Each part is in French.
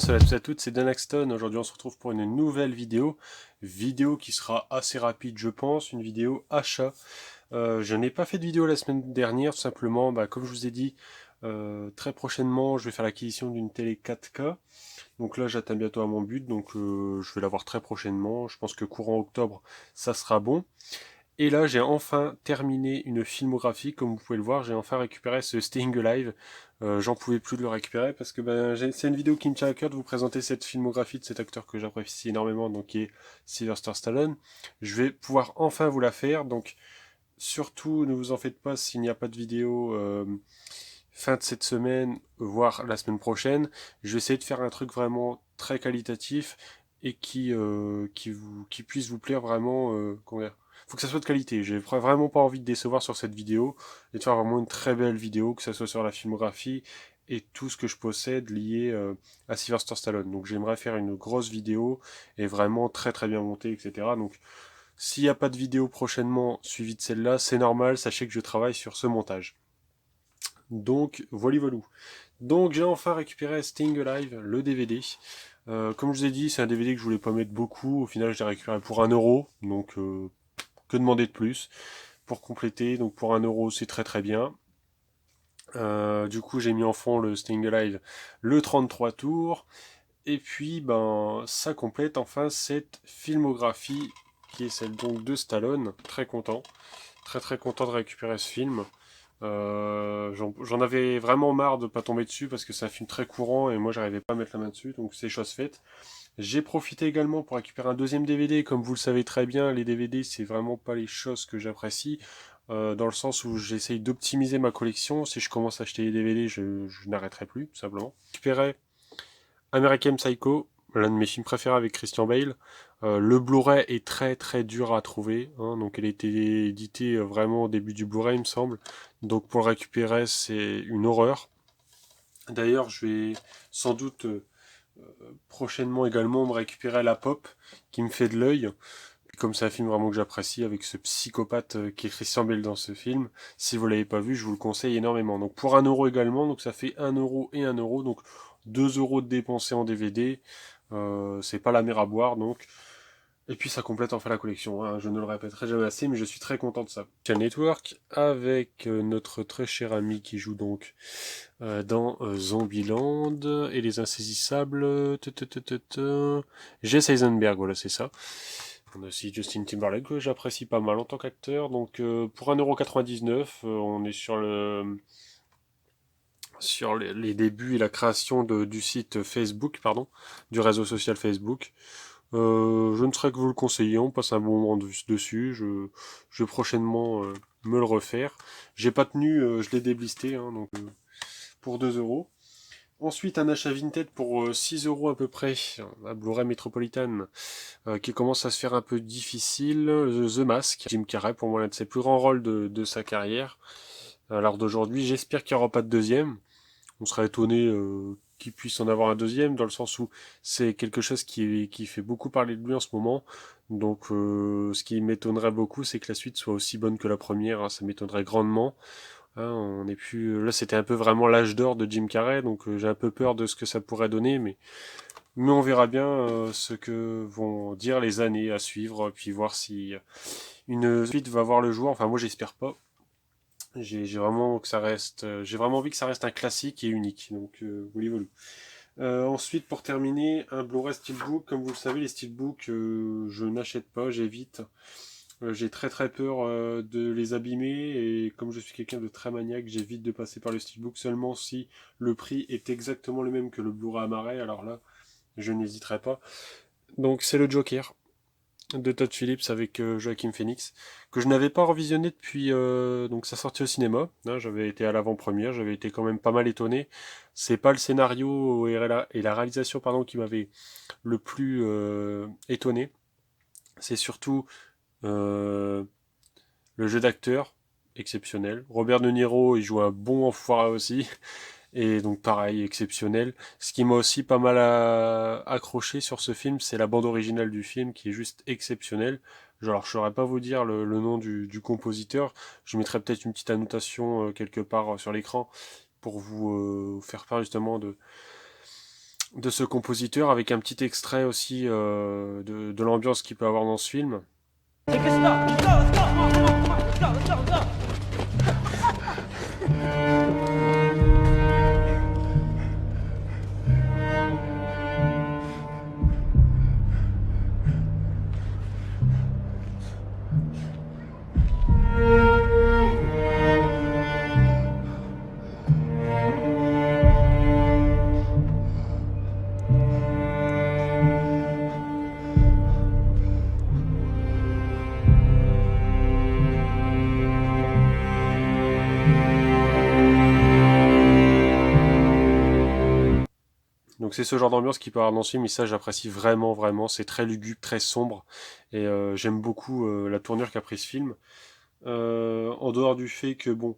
salut à tous et à toutes, c'est Dan Axton. Aujourd'hui on se retrouve pour une nouvelle vidéo. Vidéo qui sera assez rapide je pense, une vidéo achat. Je n'ai pas fait de vidéo la semaine dernière, tout simplement, comme je vous ai dit, très prochainement je vais faire l'acquisition d'une télé 4K. Donc là j'atteins bientôt à mon but, donc je vais l'avoir très prochainement. Je pense que courant octobre ça sera bon. Et là, j'ai enfin terminé une filmographie, comme vous pouvez le voir, j'ai enfin récupéré ce Staying Alive. J'en pouvais plus de le récupérer parce que c'est une vidéo qui me tient à cœur de vous présenter cette filmographie de cet acteur que j'apprécie énormément, donc qui est Sylvester Stallone. Je vais pouvoir enfin vous la faire, donc surtout ne vous en faites pas s'il n'y a pas de vidéo fin de cette semaine, voire la semaine prochaine. Je vais essayer de faire un truc vraiment très qualitatif et qui puisse vous plaire vraiment. Comment dire, faut que ça soit de qualité. J'ai vraiment pas envie de décevoir sur cette vidéo et de faire vraiment une très belle vidéo, que ça soit sur la filmographie et tout ce que je possède lié à Sylvester Stallone. Donc j'aimerais faire une grosse vidéo et vraiment très très bien montée, etc. Donc s'il n'y a pas de vidéo prochainement suivie de celle-là, c'est normal, sachez que je travaille sur ce montage. Donc voilà. Donc j'ai enfin récupéré Staying Alive, le DVD. Comme je vous ai dit, c'est un DVD que je voulais pas mettre beaucoup. Au final, je l'ai récupéré pour 1€. Donc que demander de plus pour compléter. Donc pour 1€, c'est très très bien. Du coup, j'ai mis en fond le Staying Alive, le 33 tours. Et puis, ça complète enfin cette filmographie qui est celle donc de Stallone. Très content. Très très content de récupérer ce film. J'en avais vraiment marre de pas tomber dessus parce que c'est un film très courant et moi j'arrivais pas à mettre la main dessus, donc c'est chose faite. J'ai profité également pour récupérer un deuxième DVD. Comme vous le savez très bien, les DVD c'est vraiment pas les choses que j'apprécie, dans le sens où j'essaye d'optimiser ma collection. Si je commence à acheter les DVD, je n'arrêterai plus, tout simplement. J'ai récupéré American Psycho, l'un de mes films préférés avec Christian Bale. Le Blu-ray est très très dur à trouver, hein, donc elle a été éditée vraiment au début du Blu-ray il me semble. Donc pour le récupérer c'est une horreur. D'ailleurs je vais sans doute prochainement également me récupérer La Pop qui me fait de l'œil. Comme c'est un film vraiment que j'apprécie avec ce psychopathe qui est Christian Bale dans ce film. Si vous l'avez pas vu, je vous le conseille énormément. Donc pour 1€ également, donc ça fait 1€ et 1€, donc 2€ de dépensés en DVD. C'est pas la mer à boire donc. Et puis ça complète enfin la collection, hein. Je ne le répéterai jamais assez, mais je suis très content de ça. Tiens, Network avec notre très cher ami qui joue donc dans Zombieland et les Insaisissables. Jesse Eisenberg, voilà c'est ça. On a aussi Justin Timberlake que j'apprécie pas mal en tant qu'acteur. Donc pour 1,99€, on est sur les débuts et la création du site Facebook, pardon, du réseau social Facebook. Je ne saurais que vous le conseiller, on passe un bon moment dessus. Je vais prochainement me le refaire. J'ai pas tenu, je l'ai déblisté, hein, donc pour 2€. Ensuite, un achat Vinted pour 6€ à peu près, un Blu-ray Metropolitan, qui commence à se faire un peu difficile. The Mask, Jim Carrey, pour moi l'un de ses plus grands rôles de sa carrière. À l'heure d'aujourd'hui, j'espère qu'il n'y aura pas de deuxième. On serait étonné qu'il puisse en avoir un deuxième, dans le sens où c'est quelque chose qui fait beaucoup parler de lui en ce moment. Donc ce qui m'étonnerait beaucoup, c'est que la suite soit aussi bonne que la première, hein, ça m'étonnerait grandement. Hein, on est plus... Là, c'était un peu vraiment l'âge d'or de Jim Carrey, donc j'ai un peu peur de ce que ça pourrait donner, mais on verra bien ce que vont dire les années à suivre, puis voir si une suite va voir le jour. Enfin, moi, j'espère pas. J'ai vraiment que ça reste, j'ai vraiment envie que ça reste un classique et unique. Donc, voilà. Ensuite, pour terminer, un Blu-ray Steelbook. Comme vous le savez, les Steelbooks, je n'achète pas, j'évite. J'ai très très peur de les abîmer et comme je suis quelqu'un de très maniaque, j'évite de passer par le Steelbook seulement si le prix est exactement le même que le Blu-ray Amaré. Alors là, je n'hésiterai pas. Donc c'est le Joker de Todd Phillips avec Joaquin Phoenix que je n'avais pas revisionné depuis donc sa sortie au cinéma, hein. J'avais été à l'avant-première, j'avais été quand même pas mal étonné. C'est pas le scénario et la réalisation pardon qui m'avait le plus étonné. C'est surtout euh, le jeu d'acteur exceptionnel. Robert De Niro, il joue un bon enfoiré aussi. Et donc pareil, exceptionnel. Ce qui m'a aussi pas mal accroché sur ce film, c'est la bande originale du film qui est juste exceptionnelle. Alors je saurais pas vous dire le nom du compositeur. Je mettrai peut-être une petite annotation quelque part sur l'écran pour vous faire part justement de ce compositeur, avec un petit extrait aussi de l'ambiance qu'il peut avoir dans ce film. Take a stop. Let's go, let's go. Come on, come on, come on. Let's go, let's go, let's go. Donc c'est ce genre d'ambiance qui peut avoir dans ce film, et ça j'apprécie vraiment, vraiment. C'est très lugubre, très sombre, et j'aime beaucoup la tournure qu'a pris ce film. En dehors du fait que, bon,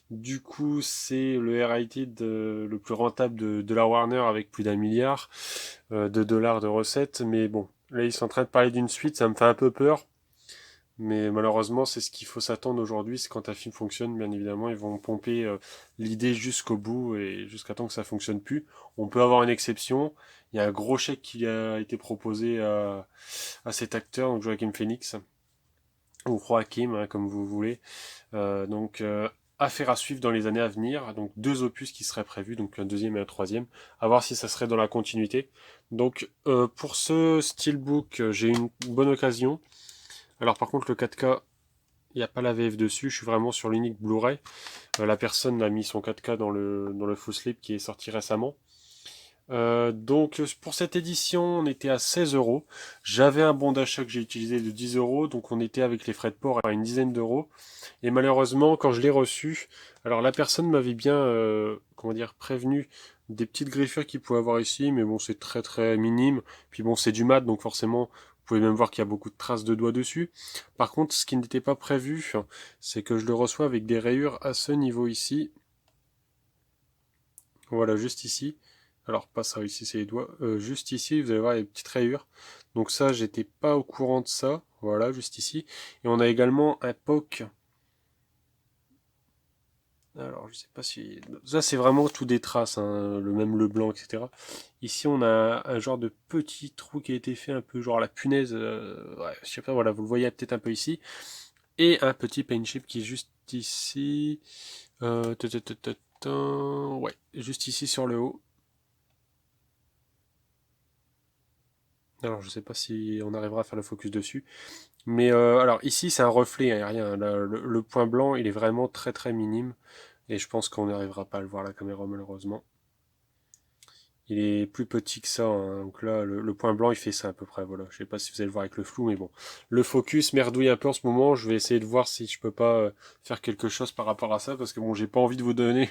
du coup, c'est le R-rated le plus rentable de la Warner, avec plus d'1 milliard de dollars de recettes. Mais bon, là, ils sont en train de parler d'une suite, ça me fait un peu peur. Mais malheureusement, c'est ce qu'il faut s'attendre aujourd'hui. C'est quand un film fonctionne, bien évidemment, ils vont pomper l'idée jusqu'au bout et jusqu'à temps que ça fonctionne plus. On peut avoir une exception. Il y a un gros chèque qui a été proposé à cet acteur, donc Joaquin Phoenix, ou Joaquin, hein, comme vous voulez. Affaire à suivre dans les années à venir. Donc 2 opus qui seraient prévus, donc un deuxième et un troisième. À voir si ça serait dans la continuité. Donc pour ce steelbook, j'ai une bonne occasion. Alors par contre le 4K, il n'y a pas la VF dessus, je suis vraiment sur l'unique Blu-ray. La personne a mis son 4K dans le Full Slip qui est sorti récemment. Donc pour cette édition, on était à 16 €. J'avais un bon d'achat que j'ai utilisé de 10 €, donc on était avec les frais de port à une dizaine d'euros. Et malheureusement, quand je l'ai reçu, alors la personne m'avait bien, comment dire, prévenu des petites griffures qu'il pouvait avoir ici, mais bon, c'est très très minime. Puis bon, c'est du mat, donc forcément, vous pouvez même voir qu'il y a beaucoup de traces de doigts dessus. Par contre, ce qui n'était pas prévu, c'est que je le reçois avec des rayures à ce niveau ici. Voilà, juste ici. Alors pas ça, ici c'est les doigts. Juste ici, vous allez voir les petites rayures. Donc ça, j'étais pas au courant de ça. Voilà, juste ici. Et on a également un POC. Alors, je sais pas si... Ça, c'est vraiment tout des traces, hein, même le blanc, etc. Ici, on a un genre de petit trou qui a été fait, un peu genre la punaise. Ouais, je sais pas, voilà, vous le voyez peut-être un peu ici. Et un petit paint chip qui est juste ici. Ouais, juste ici sur le haut. Alors je sais pas si on arrivera à faire le focus dessus. Mais alors ici c'est un reflet, il n'y a rien. Le point blanc il est vraiment très très minime. Et je pense qu'on n'arrivera pas à le voir à la caméra malheureusement. Il est plus petit que ça, hein. Donc là le point blanc il fait ça à peu près. Voilà. Je sais pas si vous allez le voir avec le flou, mais bon. Le focus merdouille un peu en ce moment. Je vais essayer de voir si je peux pas faire quelque chose par rapport à ça. Parce que bon, j'ai pas envie de vous donner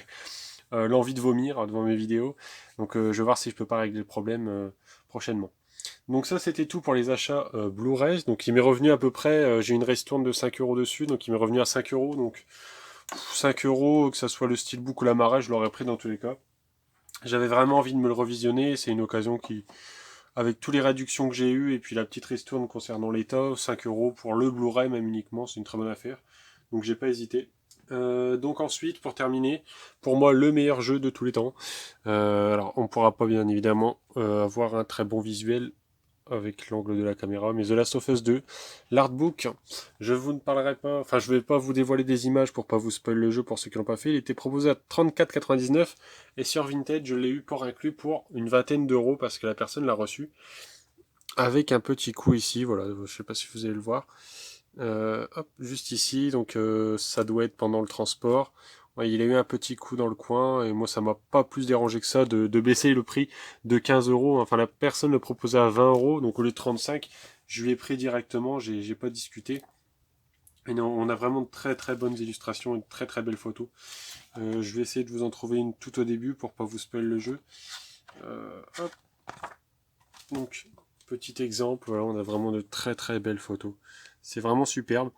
l'envie de vomir devant mes vidéos. Donc je vais voir si je peux pas régler le problème prochainement. Donc ça c'était tout pour les achats Blu-ray. Donc il m'est revenu à peu près, j'ai une ristourne de 5 € dessus, donc il m'est revenu à 5 €. Donc 5 €, que ça soit le steelbook ou la Marais, je l'aurais pris dans tous les cas. J'avais vraiment envie de me le revisionner, c'est une occasion qui, avec toutes les réductions que j'ai eues, et puis la petite ristourne concernant l'état, 5 € pour le Blu-ray même uniquement, c'est une très bonne affaire. Donc j'ai pas hésité. Donc ensuite, pour terminer, pour moi le meilleur jeu de tous les temps. Alors on pourra pas bien évidemment avoir un très bon visuel avec l'angle de la caméra, mais The Last of Us 2, l'artbook, je vous ne parlerai pas, enfin je vais pas vous dévoiler des images pour pas vous spoiler le jeu pour ceux qui l'ont pas fait, il était proposé à 34,99 et sur Vinted je l'ai eu pour inclus pour une vingtaine d'euros parce que la personne l'a reçu avec un petit coup ici, voilà, je sais pas si vous allez le voir, hop, juste ici, donc ça doit être pendant le transport. Ouais, il a eu un petit coup dans le coin, et moi ça m'a pas plus dérangé que ça de baisser le prix de 15 €. Enfin, la personne le proposait à 20 €, donc au lieu de 35, je lui ai pris directement, j'ai pas discuté. Et non, on a vraiment de très très bonnes illustrations et de très très belles photos. Je vais essayer de vous en trouver une tout au début pour pas vous spoiler le jeu. Hop. Donc, petit exemple, voilà, on a vraiment de très très belles photos. C'est vraiment superbe.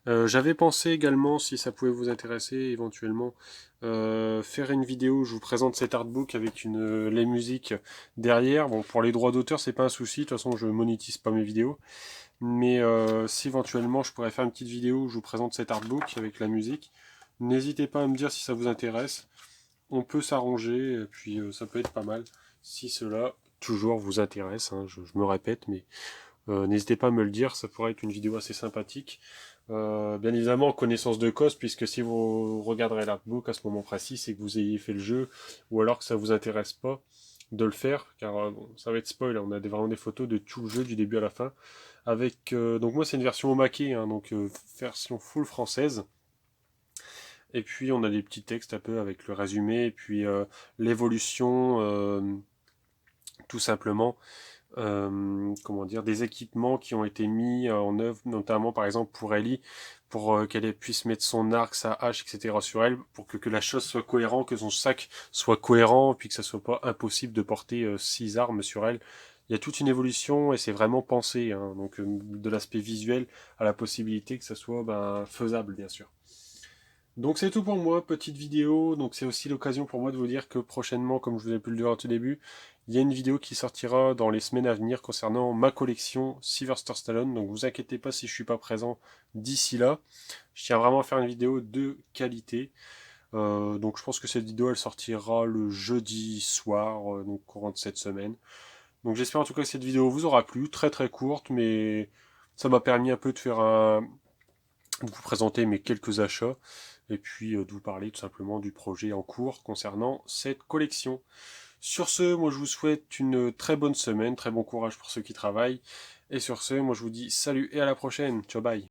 J'avais pensé également, si ça pouvait vous intéresser, éventuellement, faire une vidéo où je vous présente cet artbook avec les musiques derrière. Bon, pour les droits d'auteur, c'est pas un souci, de toute façon, je monétise pas mes vidéos. Mais si éventuellement, je pourrais faire une petite vidéo où je vous présente cet artbook avec la musique, n'hésitez pas à me dire si ça vous intéresse. On peut s'arranger, et puis ça peut être pas mal, si cela toujours vous intéresse, hein, je me répète, mais n'hésitez pas à me le dire, ça pourrait être une vidéo assez sympathique. Bien évidemment, connaissance de cause, puisque si vous regarderez l'artbook à ce moment précis, c'est que vous ayez fait le jeu, ou alors que ça vous intéresse pas de le faire, car bon, ça va être spoil, hein, on a vraiment des photos de tout le jeu, du début à la fin, avec, donc moi c'est une version omake, hein, donc version full française, et puis on a des petits textes un peu avec le résumé, et puis l'évolution, tout simplement, comment dire, des équipements qui ont été mis en œuvre, notamment par exemple pour Ellie, pour qu'elle puisse mettre son arc, sa hache, etc. sur elle, pour que la chose soit cohérente, que son sac soit cohérent, puis que ça soit pas impossible de porter 6 armes sur elle. Il y a toute une évolution et c'est vraiment pensé, hein, donc de l'aspect visuel à la possibilité que ça soit faisable, bien sûr. Donc c'est tout pour moi, petite vidéo, donc c'est aussi l'occasion pour moi de vous dire que prochainement, comme je vous ai pu le dire au tout début, il y a une vidéo qui sortira dans les semaines à venir concernant ma collection Sylvester Stallone, donc vous inquiétez pas si je suis pas présent d'ici là, je tiens vraiment à faire une vidéo de qualité, donc je pense que cette vidéo elle sortira le jeudi soir, donc courant de cette semaine, donc j'espère en tout cas que cette vidéo vous aura plu, très très courte, mais ça m'a permis un peu de faire de vous présenter mes quelques achats et puis de vous parler tout simplement du projet en cours concernant cette collection. Sur ce, moi je vous souhaite une très bonne semaine, très bon courage pour ceux qui travaillent. Et sur ce, moi je vous dis salut et à la prochaine. Ciao, bye.